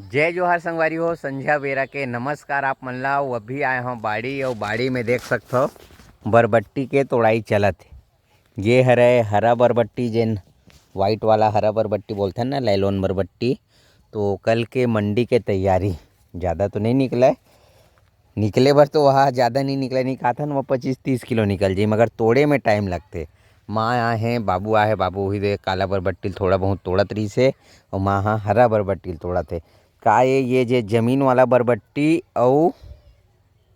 जय जोहार संगवारी हो। संध्या बेरा के नमस्कार आप मन ला। अभी आए हो बाड़ी और बाड़ी में देख सकते हो बरबट्टी के तोड़ाई चलत है। ये हरे हरा बरबट्टी जेन वाइट वाला हरा बरबट्टी बोलते हैं ना, लैलोन बरबट्टी। तो कल के मंडी के तैयारी ज़्यादा तो नहीं निकला है, निकले बर तो वहाँ ज़्यादा नहीं निकला, नहीं कहा था ना, वो 25-30 किलो निकल जाए, मगर तोड़े में टाइम लगते। माँ आए हैं, बाबू आए हैं, बाबू वही दे काला बरबट्टी थोड़ा बहुत तोड़त रही से, और माँ हाँ हरा बरबट्टी तोड़ा थे। का ये जे जमीन वाला बरबट्टी और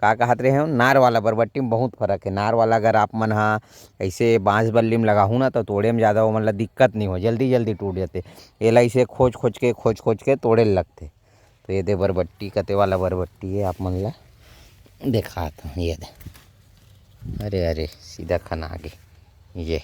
का कहत रहे हो नार वाला बरबट्टी में बहुत फर्क है। नार वाला अगर आप मन हाँ ऐसे बांस बल्ली में लगाहूँ ना तो तोड़े में ज़्यादा वो मतलब दिक्कत नहीं हो, जल्दी जल्दी टूट जाते। एला इसे खोज खोज के तोड़े लगते। तो ये दे बरबट्टी कते वाला बरबट्टी है, आप मन ला देखा था ये दे। अरे अरे सीधा खाना आगे ये,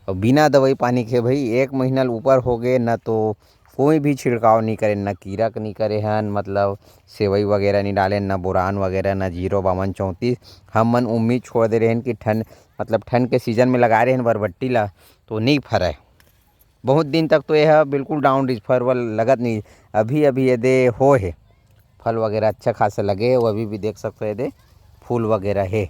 और बिना दवाई पानी के भाई 1 महीना ऊपर हो गए ना, तो कोई भी छिड़काव नहीं करे, ना कीड़ा नहीं करे हन, मतलब सेवई वगैरह नहीं डाले, ना बोरान वगैरह, ना 05234। हम मन उम्मीद छोड़ दे रहे हैं कि ठंड मतलब ठंड के सीजन में लगा रहे हैं बरबट्टी ला तो नहीं फरे। बहुत दिन तक तो यह बिल्कुल डाउन रिच फर वाल लगत नहीं। अभी अभी ये दे हो है फल वगैरह अच्छा खासा लगे, वो अभी भी देख सकते हो ये दे फूल वगैरह है।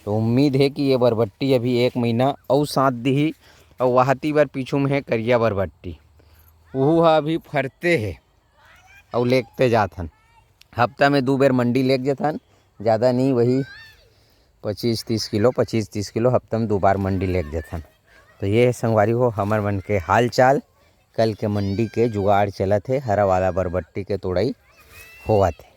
तो उम्मीद है कि ये बरबट्टी अभी 1 महीना और साथ दी। और वहाती बार पीछू में है करिया बरबट्टी, वो अभी फरते है और लेते जाथन। हफ्ता में 2 बार मंडी लेके जाथन, ज़्यादा नहीं, वही 25-30 किलो हफ्ता में 2 बार मंडी लेके जाथन। तो ये संगवारी हो हमर मन के हाल चाल। कल के मंडी के जुगाड़ चलत है, हरा वाला बरबट्टी के तोड़ाई होवत है।